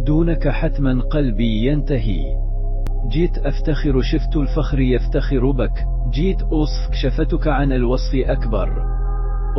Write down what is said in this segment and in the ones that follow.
دونك حتما قلبي ينتهي. جيت أفتخر شفت الفخر يفتخر بك، جيت أوصفك شفتك عن الوصف أكبر.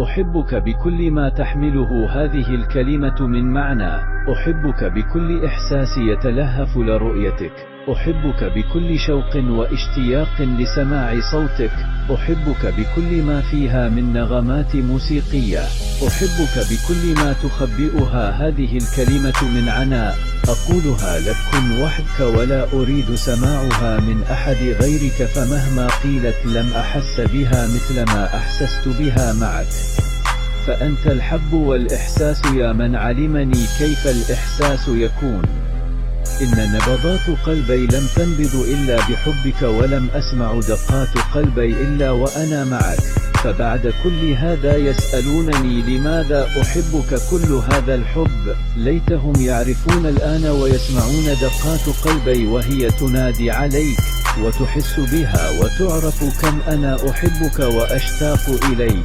أحبك بكل ما تحمله هذه الكلمة من معنى، أحبك بكل إحساس يتلهف لرؤيتك، أحبك بكل شوق واشتياق لسماع صوتك، أحبك بكل ما فيها من نغمات موسيقية، أحبك بكل ما تخبئها هذه الكلمة من عناء. أقولها لك كن وحدك ولا أريد سماعها من أحد غيرك، فمهما قيلت لم أحس بها مثل ما أحسست بها معك. فأنت الحب والإحساس يا من علمني كيف الإحساس يكون. إن نبضات قلبي لم تنبض إلا بحبك، ولم أسمع دقات قلبي إلا وأنا معك. فبعد كل هذا يسألونني لماذا أحبك كل هذا الحب، ليتهم يعرفون الآن ويسمعون دقات قلبي وهي تنادي عليك، وتحس بها وتعرف كم أنا أحبك وأشتاق إليك.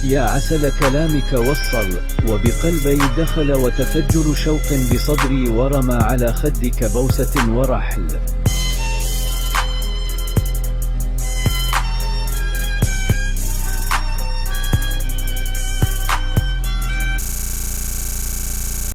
يا عسل كلامك وصل، وبقلبي دخل وتفجر شوق بصدري، ورمى على خدك بوسة ورحل.